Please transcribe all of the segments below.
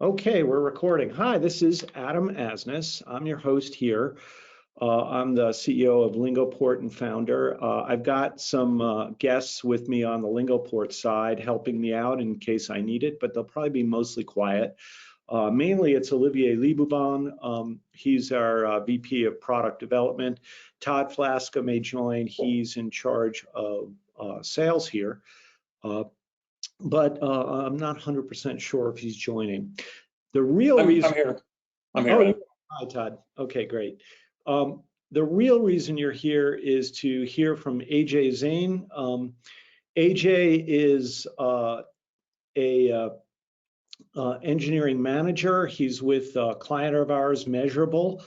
Okay, we're recording. Hi, this is Adam Asnes. I'm your host here. I'm the CEO of Lingoport and founder. I've got some guests with me on the Lingoport side helping me out in case I need it, but they'll probably be mostly quiet. Mainly it's Olivier Liboubon. He's our VP of product development. Todd Flaska may join. He's in charge of sales here. But I'm not 100% sure if he's joining. The real reason I'm here. I'm Oh, here. hi, Todd. Okay, great. The real reason you're here is to hear from AJ Zane. AJ is a engineering manager. He's with a client of ours, Measurabl.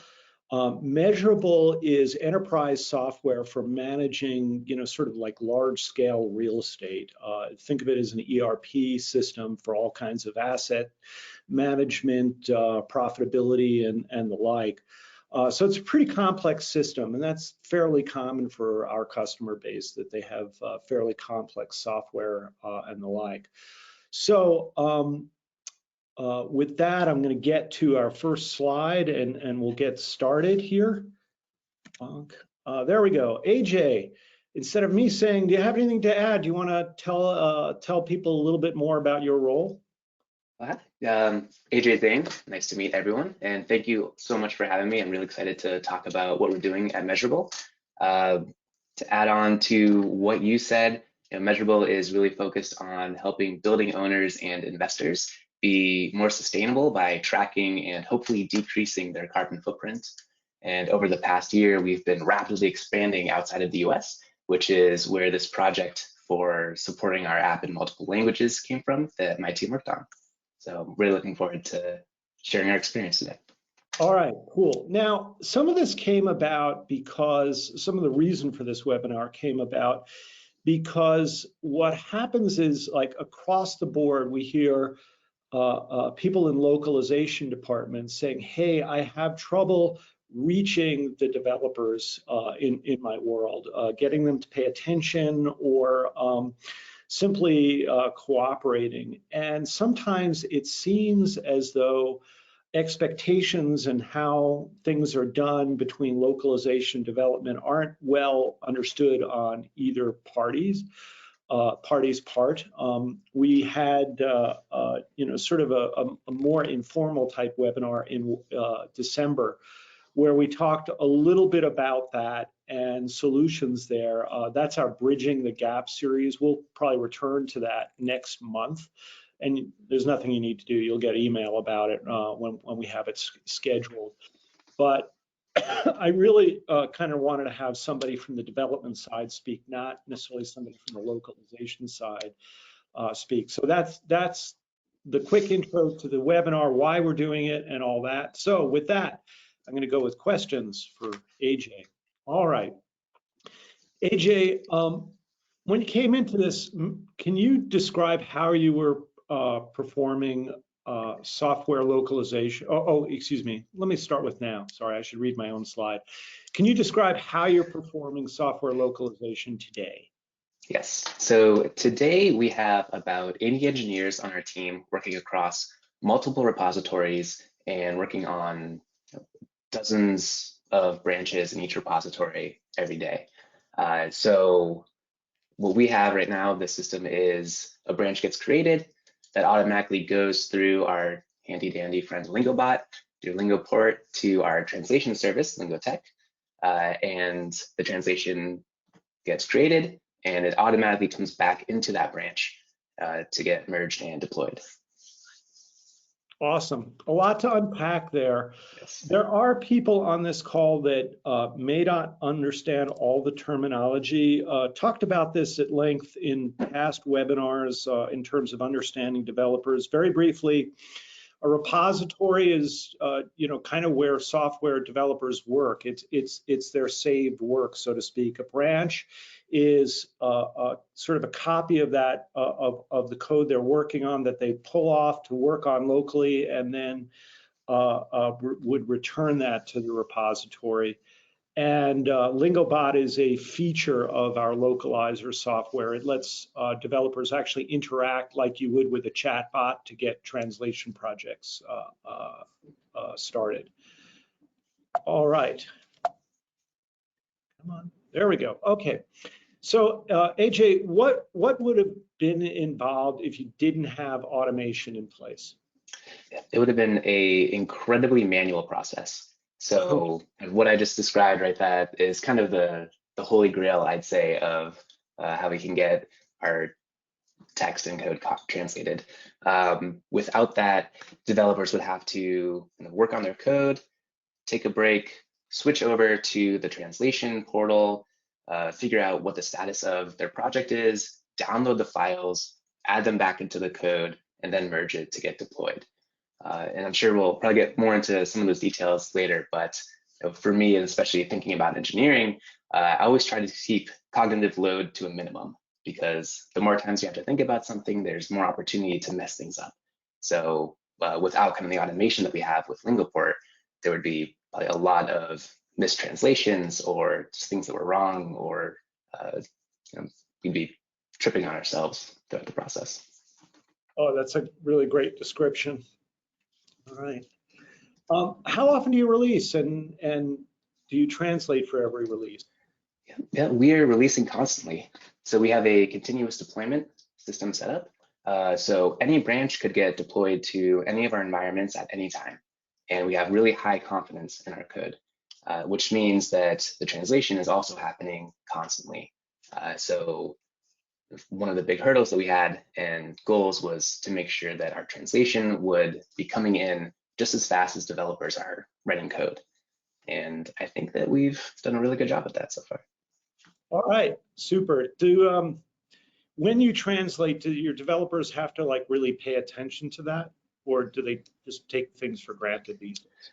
Measurabl is enterprise software for managing, sort of like large scale real estate. Think of it as an ERP system for all kinds of asset management, profitability, and the like. So it's a pretty complex system, and that's fairly common for our customer base, that they have fairly complex software and the like. So with that, I'm going to get to our first slide, and we'll get started here. There we go. AJ, instead of me saying, do you have anything to add? Do you want to tell people a little bit more about your role? AJ Zane, nice to meet everyone, and thank you so much for having me. I'm really excited to talk about what we're doing at Measurabl. To add on to what you said, Measurabl is really focused on helping building owners and investors be more sustainable by tracking and hopefully decreasing their carbon footprint. And over the past year, we've been rapidly expanding outside of the US, which is where this project for supporting our app in multiple languages came from that my team worked on. So I'm really looking forward to sharing our experience today. All right, cool. Now, some of this came about because some of the reason for this webinar came about because what happens is, like, across the board, we hear people in localization departments saying, hey, I have trouble reaching the developers in my world, getting them to pay attention or simply cooperating. And sometimes it seems as though expectations and how things are done between localization development aren't well understood on either party's part. We had, sort of a more informal type webinar in December, where we talked a little bit about that and solutions there. That's our Bridging the Gap series. We'll probably return to that next month. And there's nothing you need to do. You'll get email about it when we have it scheduled. But I really kind of wanted to have somebody from the development side speak, not necessarily somebody from the localization side speak. So that's the quick intro to the webinar, why we're doing it, and all that. So with that, I'm going to go with questions for AJ. All right. AJ, when you came into this, can you describe how you were performing software localization? Excuse me. Let me start with now. Sorry, I should read my own slide. Can you describe how you're performing software localization today? Yes. So today we have about 80 engineers on our team working across multiple repositories and working on dozens of branches in each repository every day. So what we have right now, the system is a branch gets created that automatically goes through our handy dandy friend Lingobot, through Lingoport to our translation service, Lingotech, and the translation gets created and it automatically comes back into that branch to get merged and deployed. Awesome. A lot to unpack there. Yes. There are people on this call that may not understand all the terminology. Talked about this at length in past webinars in terms of understanding developers. Very briefly, a repository is, kind of where software developers work. It's their saved work, so to speak. A branch is sort of a copy of that of the code they're working on that they pull off to work on locally, and then would return that to the repository. And Lingobot is a feature of our localizer software. It lets developers actually interact like you would with a chat bot to get translation projects started. All right. Come on. There we go. Okay. So AJ, what would have been involved if you didn't have automation in place? It would have been a incredibly manual process. So what I just described, right, that is kind of the holy grail, I'd say, of how we can get our text and code translated. Without that, developers would have to work on their code, take a break, switch over to the translation portal, figure out what the status of their project is, download the files, add them back into the code, and then merge it to get deployed. And I'm sure we'll probably get more into some of those details later, but for me, and especially thinking about engineering, I always try to keep cognitive load to a minimum, because the more times you have to think about something, there's more opportunity to mess things up. So without kind of the automation that we have with Lingoport, there would be probably a lot of mistranslations or just things that were wrong, or we'd be tripping on ourselves throughout the process. Oh, that's a really great description. All right. How often do you release, and do you translate for every release? Yeah, we are releasing constantly. So we have a continuous deployment system set up. So any branch could get deployed to any of our environments at any time. And we have really high confidence in our code, which means that the translation is also happening constantly. So one of the big hurdles that we had and goals was to make sure that our translation would be coming in just as fast as developers are writing code. And I think that we've done a really good job at that so far. All right, super. When you translate, do your developers have to like really pay attention to that, or do they just take things for granted these days?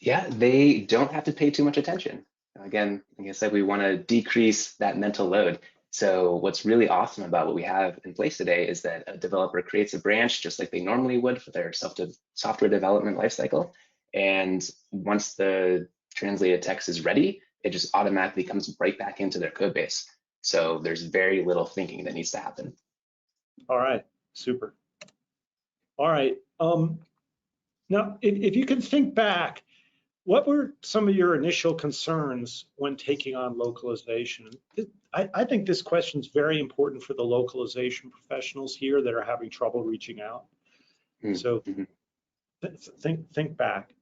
Yeah, they don't have to pay too much attention. Again, like I said, we want to decrease that mental load. So what's really awesome about what we have in place today is that a developer creates a branch just like they normally would for their software development lifecycle. And once the translated text is ready, it just automatically comes right back into their code base. So there's very little thinking that needs to happen. All right, super. All right. Now, if you can think back, what were some of your initial concerns when taking on localization? I think this question is very important for the localization professionals here that are having trouble reaching out. So think back.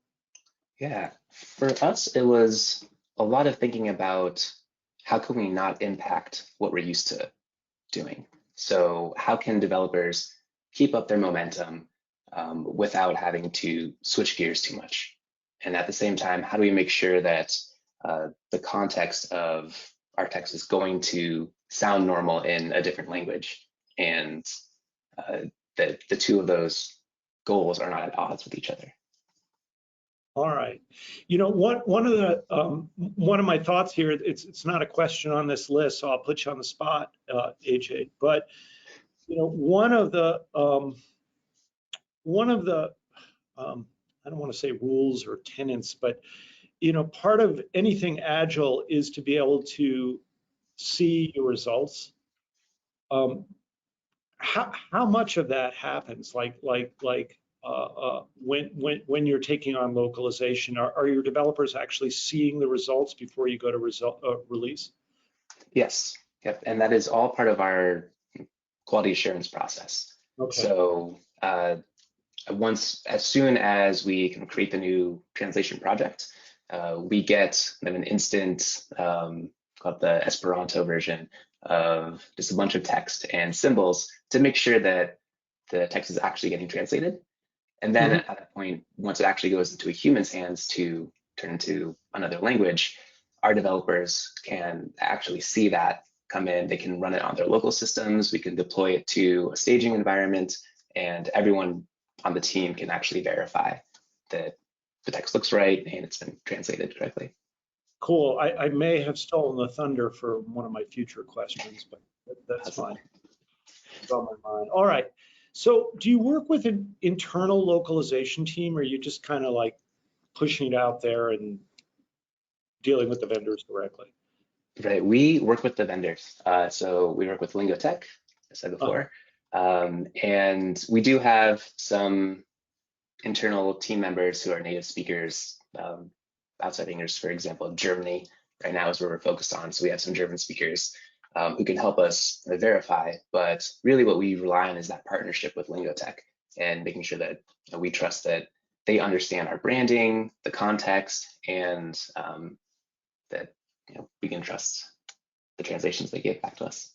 Yeah, for us, it was a lot of thinking about how can we not impact what we're used to doing. So how can developers keep up their momentum without having to switch gears too much? And at the same time, how do we make sure that the context of our text is going to sound normal in a different language, and that the two of those goals are not at odds with each other? All right. You know, one of my thoughts here, it's not a question on this list, so I'll put you on the spot, AJ. But you know, one of the I don't want to say rules or tenets, but you know, part of anything agile is to be able to see your results. How much of that happens? When you're taking on localization, are your developers actually seeing the results before you go to release? Yes, yep, and that is all part of our quality assurance process. Okay. So as soon as we can create the new translation project, we get an instant, called the Esperanto version of just a bunch of text and symbols to make sure that the text is actually getting translated. And then at that point, once it actually goes into a human's hands to turn into another language, our developers can actually see that come in. They can run it on their local systems. We can deploy it to a staging environment, and everyone on the team can actually verify that the text looks right and it's been translated correctly. Cool. I may have stolen the thunder for one of my future questions, but that's fine. It's on my mind. All right. So do you work with an internal localization team, or are you just kind of like pushing it out there and dealing with the vendors directly? Right, we work with the vendors. So we work with Lingotech, as I said Uh, before. And we do have some internal team members who are native speakers, outside English, for example, Germany right now is where we're focused on. So we have some German speakers who can help us verify. But really what we rely on is that partnership with Lingotech and making sure that we trust that they understand our branding, the context, and that we can trust the translations they give back to us.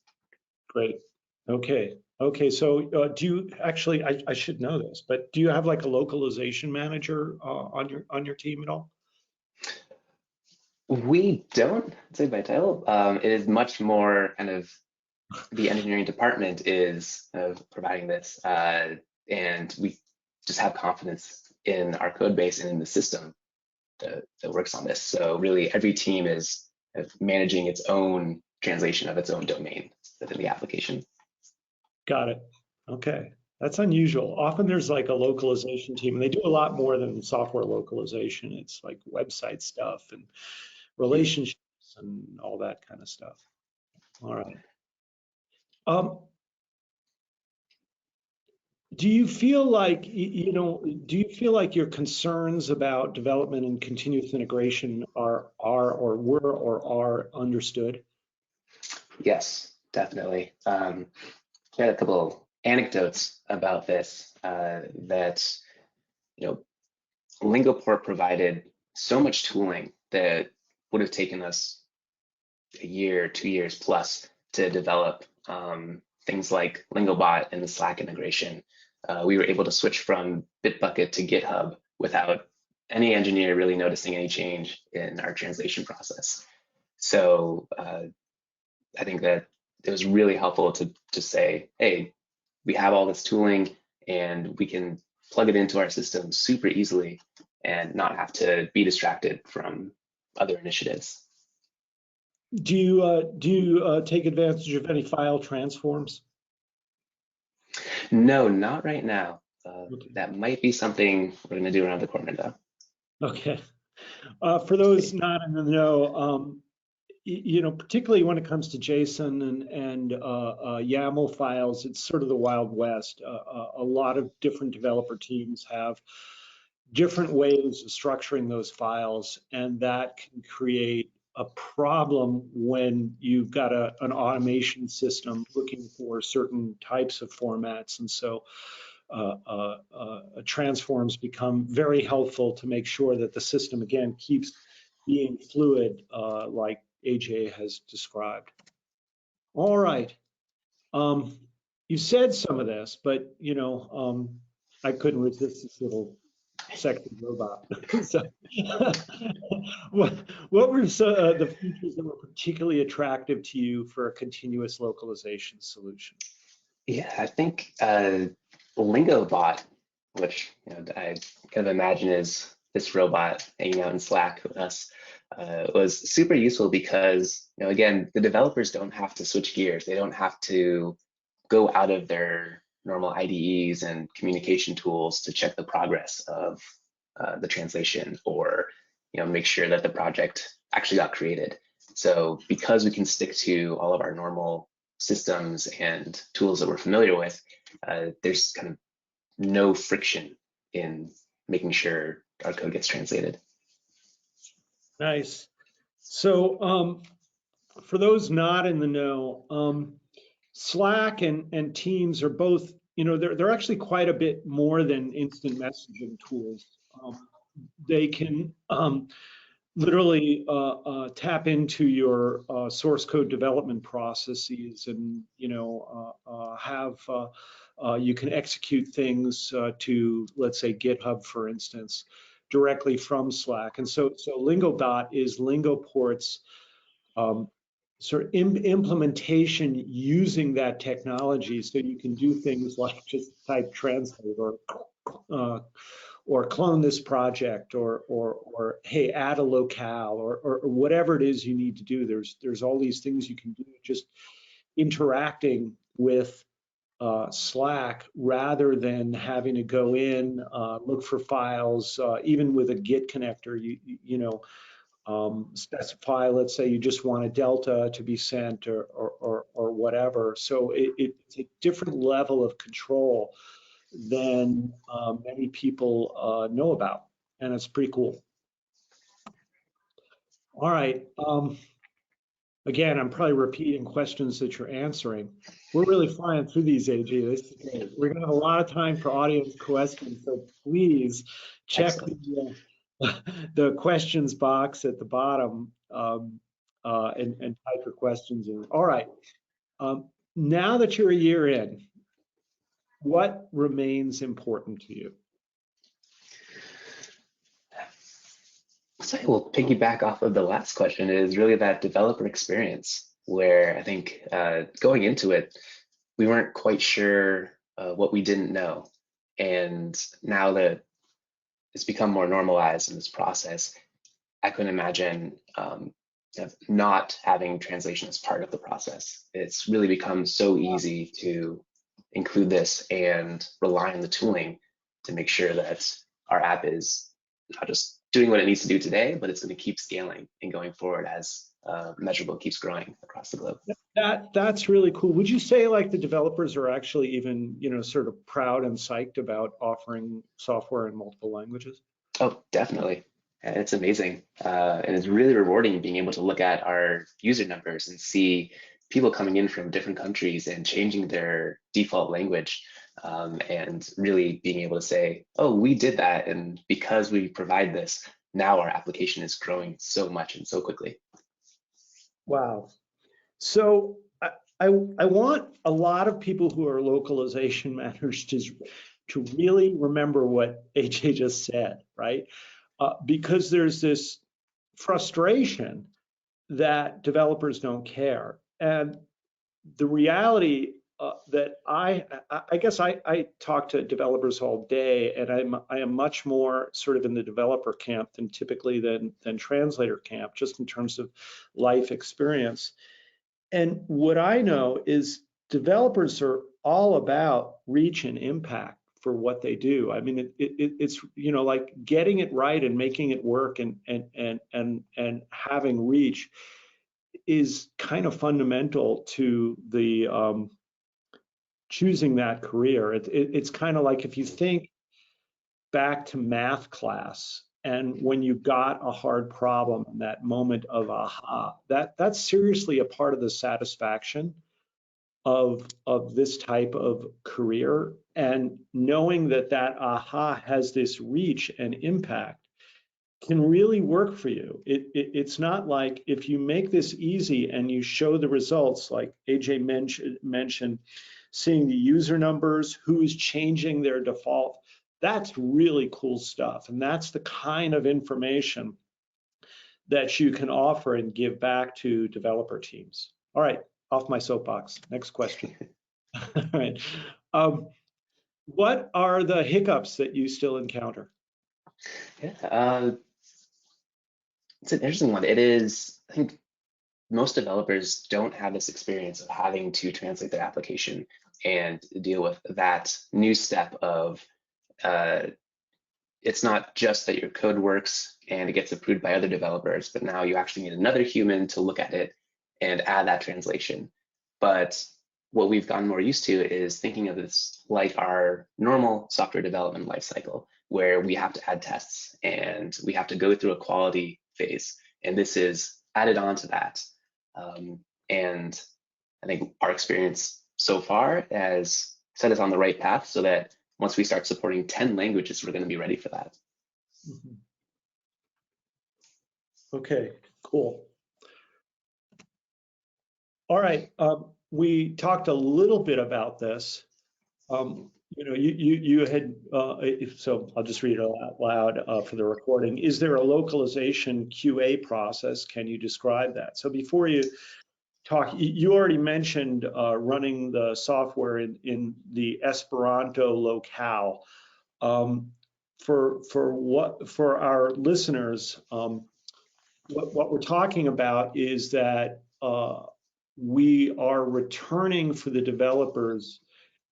Great. Okay. Okay. So do you actually, I should know this, but do you have like a localization manager on your team at all? We don't say by title. It is much more kind of the engineering department is providing this, and we just have confidence in our code base and in the system that works on this. So really, every team is managing its own translation of its own domain within the application. Got it. Okay. That's unusual. Often there's like a localization team, and they do a lot more than software localization. It's like website stuff and relationships and all that kind of stuff. All right. Um, do you feel like, do you feel like your concerns about development and continuous integration are or were or are understood? Yes, definitely. I had a couple anecdotes about this that Lingoport provided so much tooling that would have taken us a year, 2 years plus to develop things like Lingobot and the Slack integration. We were able to switch from Bitbucket to GitHub without any engineer really noticing any change in our translation process. So I think that it was really helpful to say, hey, we have all this tooling and we can plug it into our system super easily and not have to be distracted from other initiatives. Do you take advantage of any file transforms? No, not right now. Okay. That might be something we're going to do around the corner, though. Okay. For those not in the know, particularly when it comes to JSON and YAML files, it's sort of the Wild West. A lot of different developer teams have different ways of structuring those files, and that can create a problem when you've got an automation system looking for certain types of formats. And so transforms become very helpful to make sure that the system, again, keeps being fluid, like AJ has described. All right. You said some of this, but I couldn't resist this little sexy robot. So, what were the features that were particularly attractive to you for a continuous localization solution? Yeah, I think Lingobot, which I kind of imagine is this robot hanging out in Slack with us, was super useful because again, the developers don't have to switch gears. They don't have to go out of their normal IDEs and communication tools to check the progress of the translation or make sure that the project actually got created. So because we can stick to all of our normal systems and tools that we're familiar with, there's kind of no friction in making sure our code gets translated. Nice. So for those not in the know, Slack and Teams are both, they're actually quite a bit more than instant messaging tools. They can literally tap into your source code development processes, and you can execute things to, let's say, GitHub, for instance, directly from Slack. And so Lingobot is Lingoport's sort of implementation using that technology, so you can do things like just type translate or clone this project or hey, add a locale or whatever it is you need to do. There's all these things you can do just interacting with Slack rather than having to go in, look for files, even with a Git connector. specify, let's say you just want a delta to be sent or whatever. So it's a different level of control than many people know about, and it's pretty cool. All right. Again, I'm probably repeating questions that you're answering. We're really flying through these, AJ. This is great. We're going to have a lot of time for audience questions, so please check the questions box at the bottom and type your questions in. All right. Now that you're a year in, what remains important to you? So we'll piggyback off of the last question is really that developer experience, where I think going into it, we weren't quite sure what we didn't know. And now that it's become more normalized in this process, I couldn't imagine not having translation as part of the process. It's really become so easy to include this and rely on the tooling to make sure that our app is not just doing what it needs to do today, but it's going to keep scaling and going forward as Measurabl keeps growing across the globe. That's really cool. Would you say like the developers are actually even, sort of proud and psyched about offering software in multiple languages? Oh, definitely. It's amazing. And it's really rewarding being able to look at our user numbers and see people coming in from different countries and changing their default language, and really being able to say, oh, we did that. And because we provide this, now our application is growing so much and so quickly. Wow. So I want a lot of people who are localization managers to really remember what AJ just said, right? Because there's this frustration that developers don't care. And the reality that I guess I talk to developers all day, and I am much more sort of in the developer camp than typically than translator camp, just in terms of life experience. And what I know is developers are all about reach and impact for what they do. I mean, it's like getting it right and making it work and having reach is kind of fundamental to the choosing that career. It's kind of like if you think back to math class and when you got a hard problem, that moment of aha, that's seriously a part of the satisfaction of this type of career. And knowing that aha has this reach and impact can really work for you. It's not like if you make this easy and you show the results, like AJ mentioned, seeing the user numbers, who is changing their default, that's really cool stuff. And that's the kind of information that you can offer and give back to developer teams. All right, off my soapbox. Next question. All right. What are the hiccups that you still encounter? Yeah, it's an interesting one. It is, I think most developers don't have this experience of having to translate their application and deal with that new step of it's not just that your code works and it gets approved by other developers, but now you actually need another human to look at it and add that translation. But what we've gotten more used to is thinking of this like our normal software development lifecycle, where we have to add tests and we have to go through a quality phase. And this is added on to that. And I think our experience so far has set us on the right path so that once we start supporting 10 languages, we're going to be ready for that. Mm-hmm. Okay, cool. All right, we talked a little bit about this. You had, so I'll just read it out loud for the recording. Is there a localization QA process? Can you describe that? So before you talk, you already mentioned running the software in the Esperanto locale. For our listeners, what we're talking about is that we are returning for the developers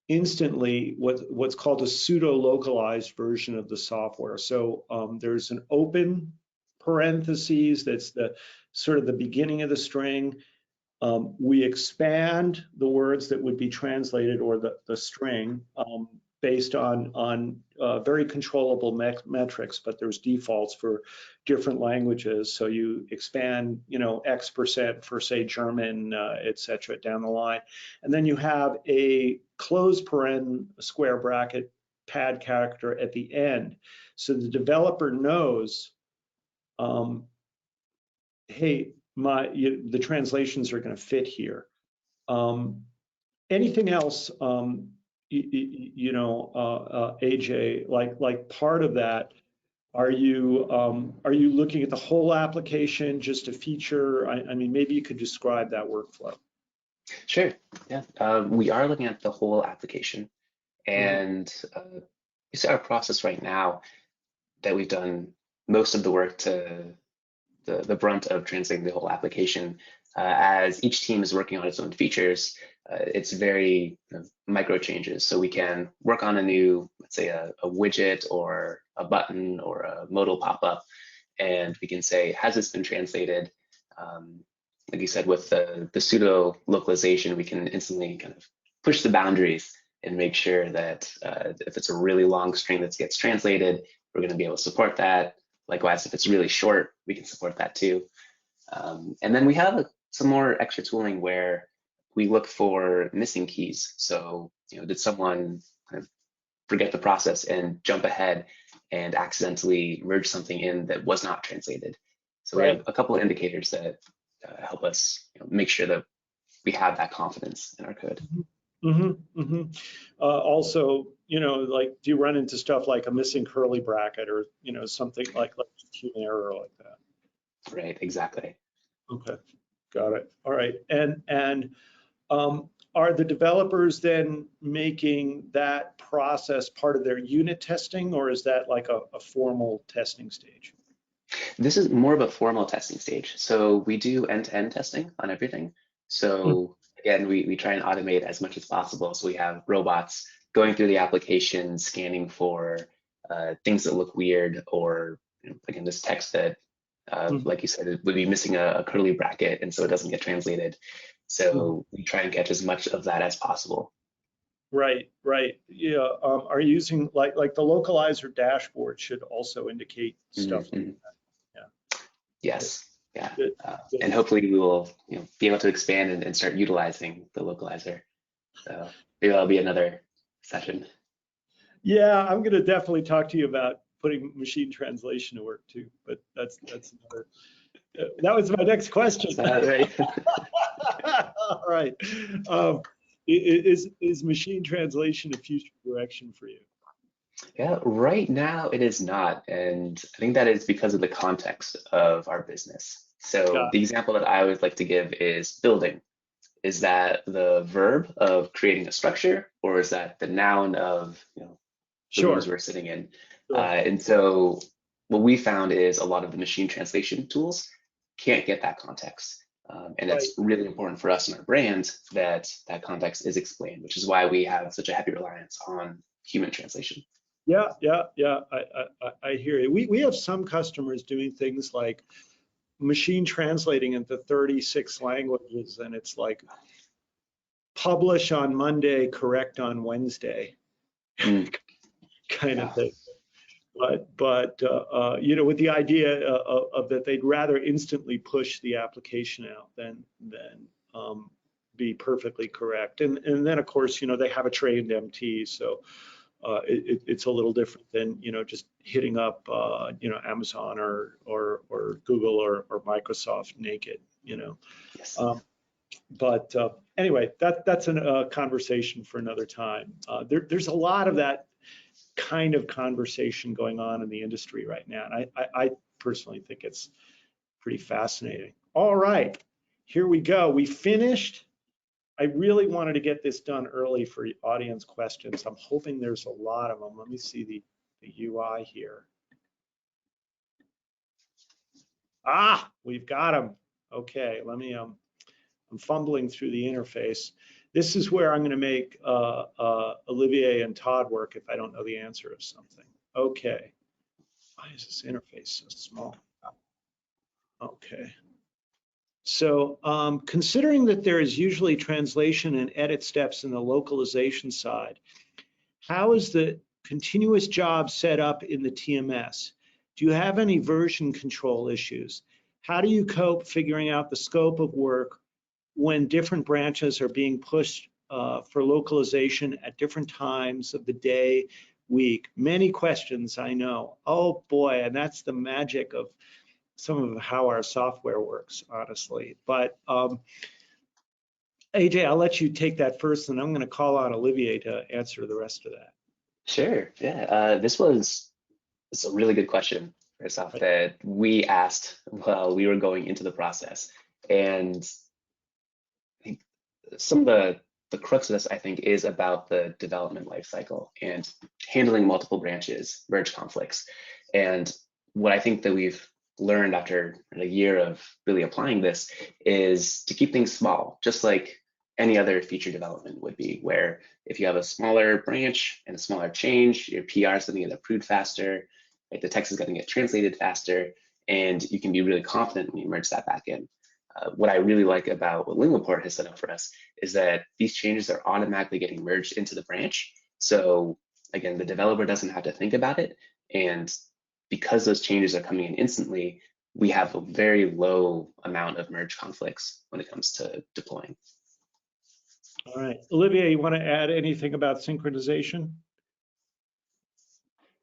instantly what's called a pseudo-localized version of the software. So there's an open parentheses, that's the sort of the beginning of the string. We expand the words that would be translated, or the string, based on very controllable metrics, but there's defaults for different languages. So you expand, X% for, say, German, et cetera, down the line. And then you have a closed paren, square bracket, pad character at the end. So the developer knows, hey, the translations are going to fit here. Anything else, AJ, like part of that, are you looking at the whole application, just a feature? I mean, maybe you could describe that workflow. Sure. Yeah. We are looking at the whole application, and you see our process right now that we've done most of the work to the brunt of translating the whole application. As each team is working on its own features, it's very micro changes. So we can work on a new, let's say a widget or a button or a modal pop-up, and we can say, has this been translated? Like you said, with the pseudo localization, we can instantly kind of push the boundaries and make sure that if it's a really long string that gets translated, we're going to be able to support that. Likewise, if it's really short, we can support that too. And then we have some more extra tooling where we look for missing keys. So, did someone kind of forget the process and jump ahead and accidentally merge something in that was not translated? So we have a couple of indicators that help us make sure that we have that confidence in our code. Also, like, do you run into stuff like a missing curly bracket, or something like human error like that? Right, exactly. Okay, got it. All right, and are the developers then making that process part of their unit testing, or is that like a formal testing stage? This is more of a formal testing stage. So we do end-to-end testing on everything. So again, we try and automate as much as possible. So we have robots going through the application, scanning for things that look weird, or again, this text that, like you said, it would be missing a curly bracket, and so it doesn't get translated. So we try and catch as much of that as possible. Right. Yeah. Are you using like the localizer dashboard should also indicate stuff like that? Yeah. Yes. Yeah. Good. And hopefully we will be able to expand and start utilizing the localizer. So maybe that'll be another session. Yeah, I'm going to definitely talk to you about putting machine translation to work too, but that's another. That was my next question. Right. All right. Is machine translation a future direction for you? Yeah, right now it is not. And I think that is because of the context of our business. So the example that I always like to give is building. Is that the verb of creating a structure, or is that the noun of the rooms we're sitting in? And so what we found is a lot of the machine translation tools can't get that context. And it's really important for us and our brand that that context is explained, which is why we have such a heavy reliance on human translation. Yeah. I hear you. We have some customers doing things like machine translating into 36 languages, and it's like publish on Monday, correct on Wednesday, kind of thing. But with the idea of that they'd rather instantly push the application out than be perfectly correct. And then of course they have a trained MT, so it's a little different than just hitting up Amazon or Google or Microsoft naked. Yes. But anyway, that's a conversation for another time. There's a lot of that kind of conversation going on in the industry right now, and I personally think it's pretty fascinating. All right, here we go. We finished. I really wanted to get this done early for audience questions. I'm hoping there's a lot of them. Let me see the UI here. We've got them. Okay, let me, I'm fumbling through the interface. This is where I'm going to make Olivier and Todd work if I don't know the answer of something. Okay. Why is this interface so small? Okay. So considering that there is usually translation and edit steps in the localization side, how is the continuous job set up in the TMS? Do you have any version control issues? How do you cope figuring out the scope of work when different branches are being pushed for localization at different times of the day, week? Many questions, I know. Oh boy, and that's the magic of some of how our software works, honestly. But AJ, I'll let you take that first, and I'm going to call on Olivier to answer the rest of that. Sure. Yeah. It's a really good question, first off, that we asked while we were going into the process. And I think some of the crux of this, I think, is about the development lifecycle and handling multiple branches, merge conflicts. And what I think that we've learned after a year of really applying this is to keep things small, just like any other feature development would be, where if you have a smaller branch and a smaller change, your PR is going to get approved faster, right? The text is going to get translated faster, and you can be really confident when you merge that back in. What I really like about what Lingoport has set up for us is that these changes are automatically getting merged into the branch. So again, the developer doesn't have to think about it. And because those changes are coming in instantly, we have a very low amount of merge conflicts when it comes to deploying. All right, Olivier, you want to add anything about synchronization?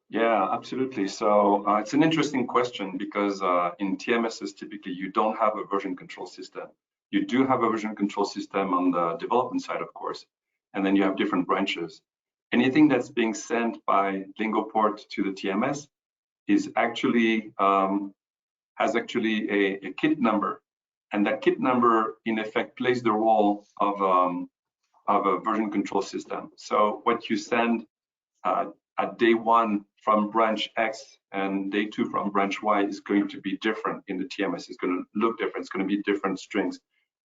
Yeah, absolutely. So it's an interesting question because in TMSs, typically you don't have a version control system. You do have a version control system on the development side, of course, and then you have different branches. Anything that's being sent by Lingoport to the TMS is actually has actually a kit number, and that kit number in effect plays the role of a version control system. So what you send at day one from branch X and day two from branch Y is going to be different in the TMS. It's going to look different. It's going to be different strings.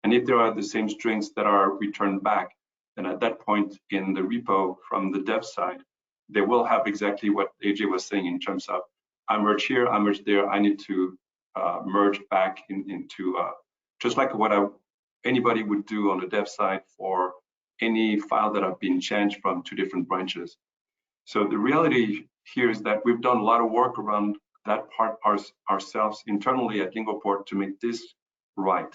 And if there are the same strings that are returned back, then at that point in the repo from the dev side, they will have exactly what AJ was saying in terms of I merge here, I merge there. I need to merge back into just like what anybody would do on the dev side for any file that have been changed from two different branches. So the reality here is that we've done a lot of work around that part ourselves internally at Lingoport to make this right.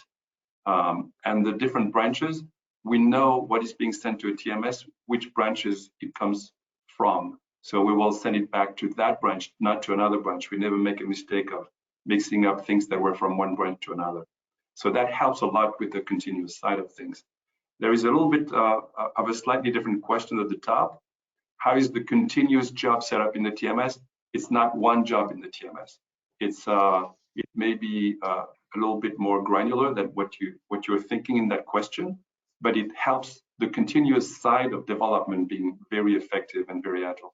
And the different branches, we know what is being sent to a TMS, which branches it comes from. So we will send it back to that branch, not to another branch. We never make a mistake of mixing up things that were from one branch to another. So that helps a lot with the continuous side of things. There is a little bit of a slightly different question at the top. How is the continuous job set up in the TMS? It's not one job in the TMS. It may be a little bit more granular than what you're thinking in that question, but it helps the continuous side of development being very effective and very agile.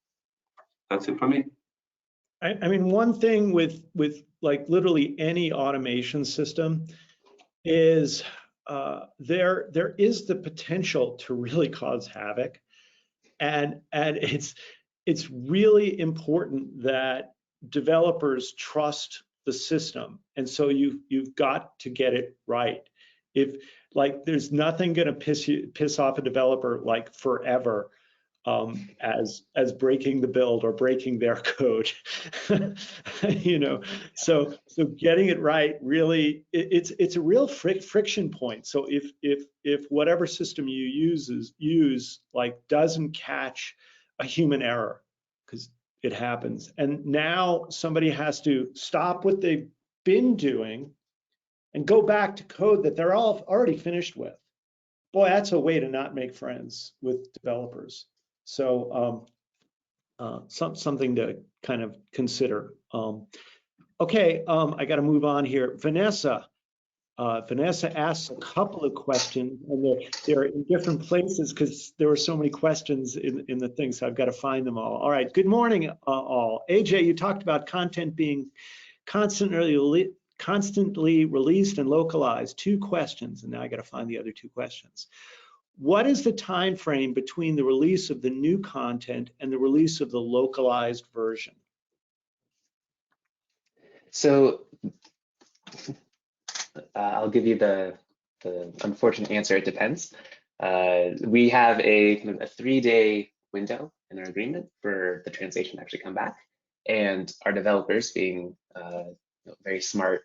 That's it for me. I mean, one thing with like literally any automation system is there is the potential to really cause havoc. And it's really important that developers trust the system, and so you've got to get it right. If like there's nothing going to piss off a developer like forever as breaking the build or breaking their code, you know. So getting it right really it's a real friction point. So if whatever system you use like doesn't catch a human error, because it happens, and now somebody has to stop what they've been doing and go back to code that they're all already finished with. Boy, that's a way to not make friends with developers. So something to kind of consider. Okay, I got to move on here. Vanessa asked a couple of questions, and they're in different places because there were so many questions in the thing, so I've got to find them all. All right, good morning, all. AJ, you talked about content being constantly released and localized. 2 questions, and now I got to find the other 2 questions. What is the time frame between the release of the new content and the release of the localized version? So I'll give you the unfortunate answer. It depends. We have a kind of a 3-day window in our agreement for the translation to actually come back, and our developers, being very smart,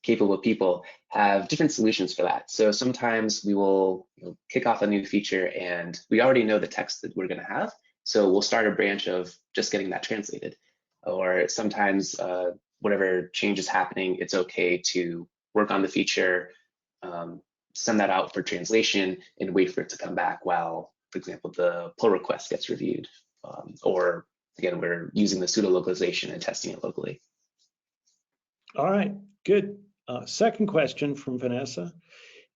capable people, have different solutions for that. So sometimes we will kick off a new feature and we already know the text that we're going to have, so we'll start a branch of just getting that translated. Or sometimes whatever change is happening, it's okay to work on the feature, send that out for translation, and wait for it to come back while, for example, the pull request gets reviewed. Or again, we're using the pseudo localization and testing it locally. All right, good. Second question from Vanessa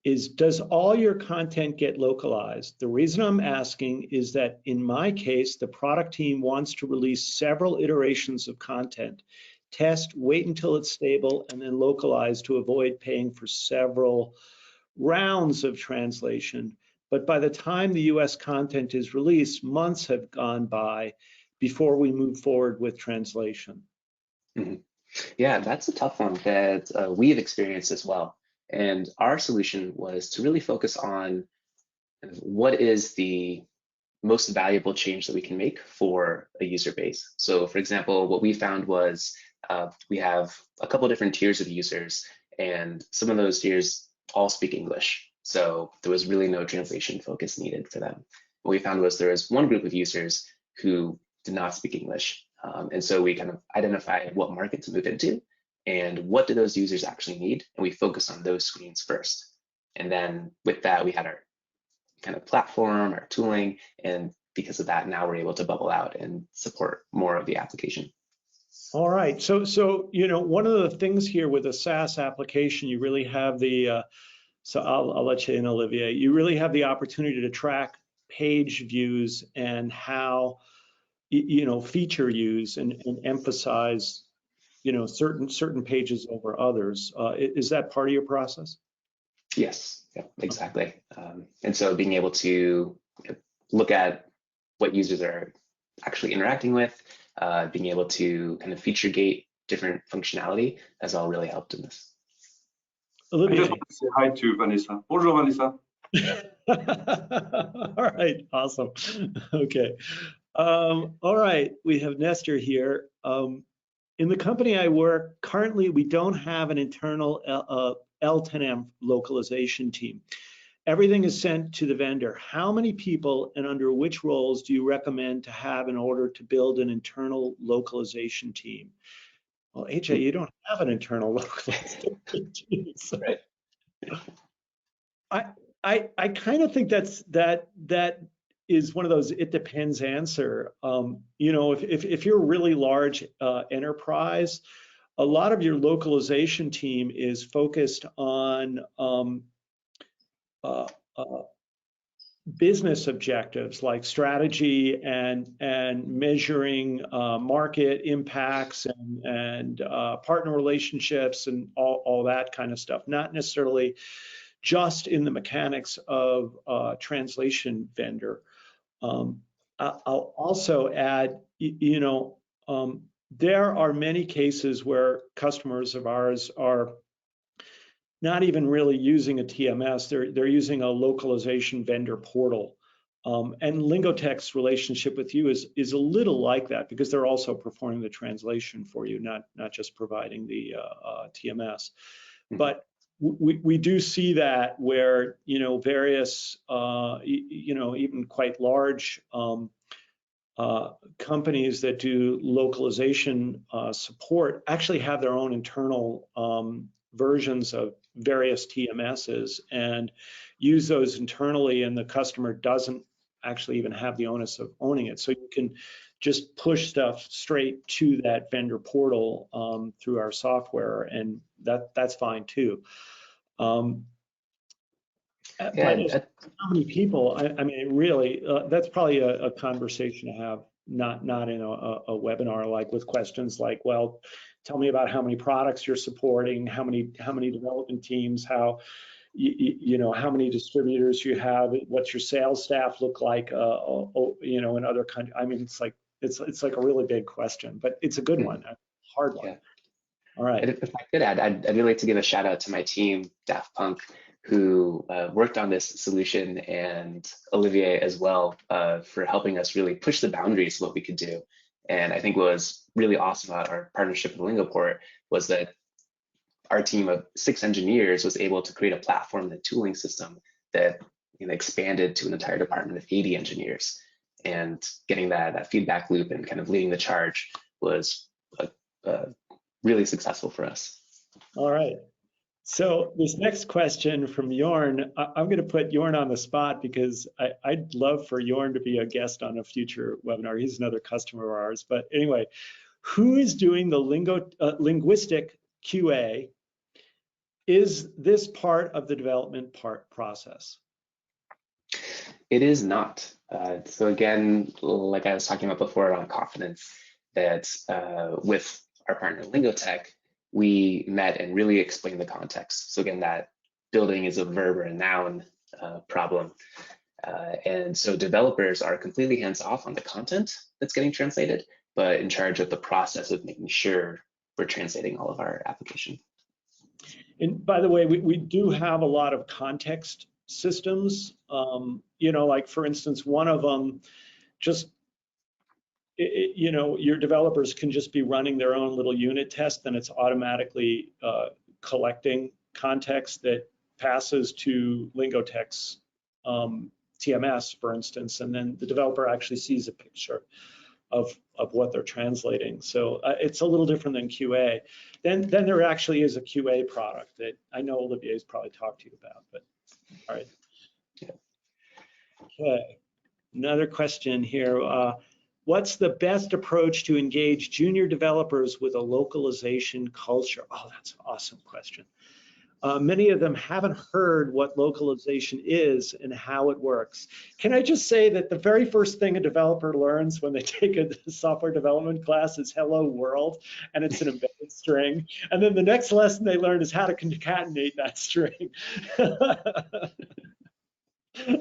is, does all your content get localized? The reason I'm asking is that in my case, the product team wants to release several iterations of content, test, wait until it's stable, and then localize to avoid paying for several rounds of translation. But by the time the US content is released, months have gone by before we move forward with translation. Mm-hmm. Yeah, that's a tough one that we've experienced as well. And our solution was to really focus on what is the most valuable change that we can make for a user base. So for example, what we found was we have a couple different tiers of users, and some of those tiers all speak English. So there was really no translation focus needed for them. What we found was there was one group of users who did not speak English. And so we kind of identified what market to move into and what do those users actually need. And we focused on those screens first. And then with that, we had our kind of platform, our tooling, and because of that, now we're able to bubble out and support more of the application. All right, so one of the things here with a SaaS application, you really have the, so I'll let you in, Olivier, you really have the opportunity to track page views and how, feature use and emphasize, certain pages over others. Is that part of your process? Yes, yeah, exactly. And so being able to look at what users are actually interacting with, being able to kind of feature gate different functionality has all really helped in this. Olivier. I just want to say hi to Vanessa. Bonjour, Vanessa. All right, awesome. Okay. All right, we have Nestor here. In the company I work, currently we don't have an internal L10M localization team. Everything is sent to the vendor. How many people and under which roles do you recommend to have in order to build an internal localization team? Well, AJ, you don't have an internal localization team. So. Right. I kind of think that is one of those it depends answer. If you're a really large enterprise, a lot of your localization team is focused on business objectives like strategy and measuring market impacts and partner relationships and all that kind of stuff, not necessarily just in the mechanics of translation vendor. I'll also add, there are many cases where customers of ours are not even really using a TMS, they're using a localization vendor portal. And Lingotech's relationship with you is a little like that because they're also performing the translation for you, not just providing the TMS. But we do see that where, various, even quite large companies that do localization support actually have their own internal versions of various TMSs and use those internally, and the customer doesn't actually even have the onus of owning it. So you can just push stuff straight to that vendor portal through our software, and that's fine too. How many people? I mean, really, that's probably a conversation to have, not in a webinar, like with questions like, well, tell me about how many products you're supporting, how many development teams, how many distributors you have, what's your sales staff look like, in other countries. I mean, it's like a really big question, but it's a good one, a hard one. Yeah. All right. And if I could add, I'd really like to give a shout out to my team, Daft Punk, who worked on this solution, and Olivier as well, for helping us really push the boundaries of what we could do. And I think what was really awesome about our partnership with Lingoport was that our team of 6 engineers was able to create a platform and tooling system that expanded to an entire department of 80 engineers. And getting that feedback loop and kind of leading the charge was really successful for us. All right. So this next question from Jorn, I'm going to put Jorn on the spot because I'd love for Jorn to be a guest on a future webinar. He's another customer of ours. But anyway, who is doing the linguistic QA? Is this part of the development process? It is not. So again, like I was talking about before around confidence, that with our partner Lingotech, we met and really explained the context. So again, that building is a verb or a noun problem. And so developers are completely hands-off on the content that's getting translated, but in charge of the process of making sure we're translating all of our application. And by the way, we do have a lot of context systems. Like for instance, one of them just, your developers can just be running their own little unit test, and it's automatically collecting context that passes to Lingotech's TMS, for instance, and then the developer actually sees a picture of what they're translating. So it's a little different than QA. Then there actually is a QA product that I know Olivier's probably talked to you about, but all right. Okay, another question here. What's the best approach to engage junior developers with a localization culture? Oh, that's an awesome question. Many of them haven't heard what localization is and how it works. Can I just say that the very first thing a developer learns when they take a software development class is hello world, and it's an embedded string. And then the next lesson they learn is how to concatenate that string.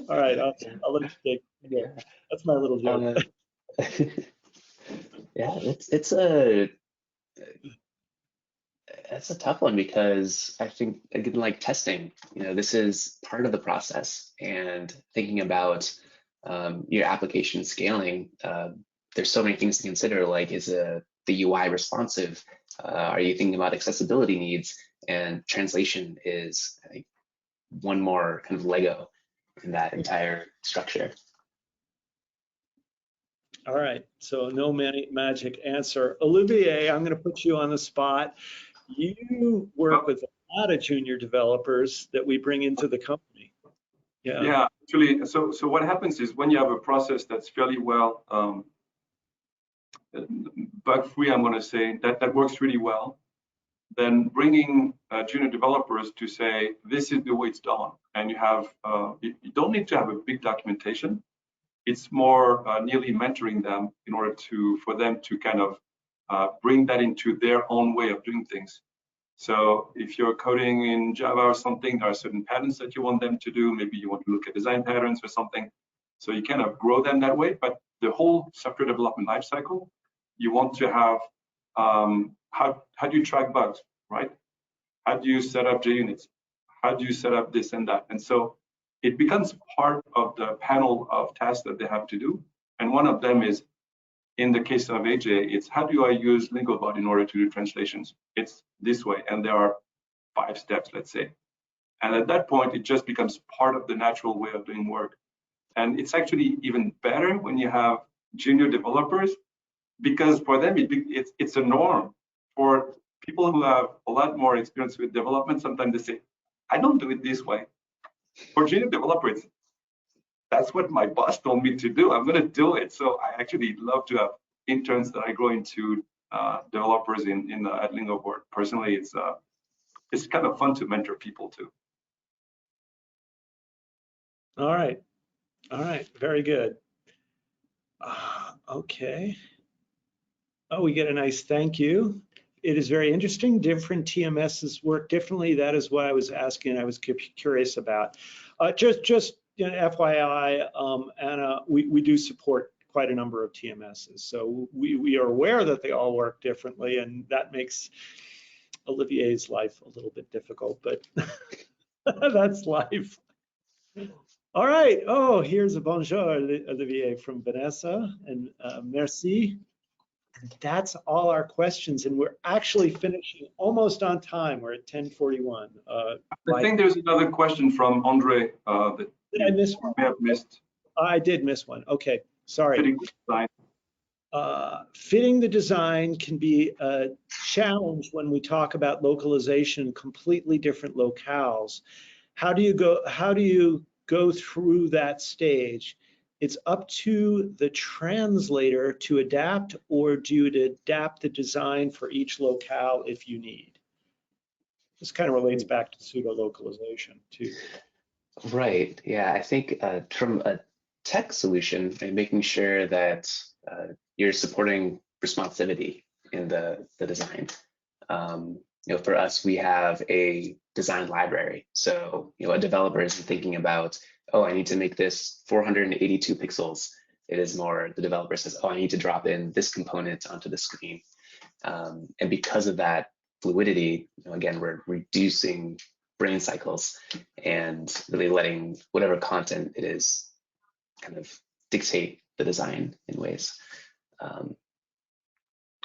All right, I'll let you take it. Yeah, that's my little joke. Yeah, it's a tough one, because I think, again, like testing, this is part of the process, and thinking about your application scaling, there's so many things to consider. Like, is the UI responsive? Are you thinking about accessibility needs? And translation is one more kind of Lego in that entire structure. All right, so no magic answer. Olivier, I'm going to put you on the spot. You work with a lot of junior developers that we bring into the company. Yeah, actually, so what happens is, when you have a process that's fairly well bug-free, I'm going to say, that works really well, then bringing junior developers to say, this is the way it's done, and you have you don't need to have a big documentation. It's more nearly mentoring them in order for them to kind of bring that into their own way of doing things. So if you're coding in Java or something, there are certain patterns that you want them to do. Maybe you want to look at design patterns or something. So you kind of grow them that way. But the whole software development lifecycle, you want to have, how do you track bugs, right? How do you set up JUnits? How do you set up this and that? And so it becomes part of the panel of tasks that they have to do. And one of them is, in the case of AJ, it's how do I use Lingobot in order to do translations? It's this way, and there are 5 steps, let's say. And at that point, it just becomes part of the natural way of doing work. And it's actually even better when you have junior developers, because for them, it's a norm. For people who have a lot more experience with development, sometimes they say, I don't do it this way. For junior developers, that's what my boss told me to do. I'm going to do it. So I actually love to have interns that I grow into developers at Lingoport. Personally, it's kind of fun to mentor people too. All right, very good. Okay. Oh, we get a nice thank you. It is very interesting. Different TMSs work differently. That is what I was asking. I was curious about. Just FYI, Anna, we do support quite a number of TMSs. So we are aware that they all work differently, and that makes Olivier's life a little bit difficult, but that's life. All right. Oh, here's a bonjour, Olivier, from Vanessa, and merci. And that's all our questions, and we're actually finishing almost on time. We're at 10:41. I think there's another question from Andre that Did I miss one? may have missed. I did miss one. Okay, sorry. Fitting the design. Fitting the design can be a challenge when we talk about localization in completely different locales. How do you go through that stage? It's up to the translator to adapt, or do you adapt the design for each locale if you need? This kind of relates back to pseudo localization too. Right. Yeah, I think from a tech solution, and making sure that you're supporting responsivity in the design. For us, we have a design library. So, a developer isn't thinking about, oh, I need to make this 482 pixels. It is more, the developer says, oh, I need to drop in this component onto the screen. And because of that fluidity, again, we're reducing brain cycles and really letting whatever content it is kind of dictate the design in ways.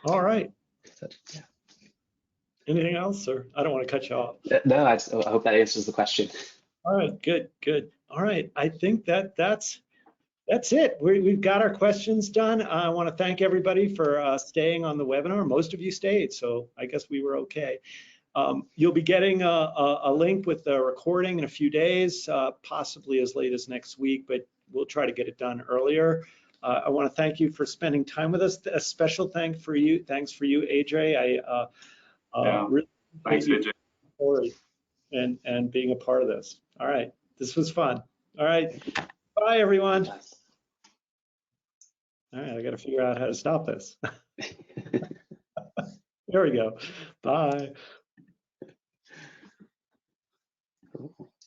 All right. So, yeah. Anything else, or I don't want to cut you off. No, I hope that answers the question. All right, good. All right, I think that's it. We've got our questions done. I want to thank everybody for staying on the webinar. Most of you stayed, so I guess we were okay. You'll be getting a link with the recording in a few days, possibly as late as next week, but we'll try to get it done earlier. I want to thank you for spending time with us. A special thanks for you, AJ. Really Thanks, AJ. And being a part of this. All right, this was fun. All right, bye everyone. All right, I got to figure out how to stop this. There we go. Bye.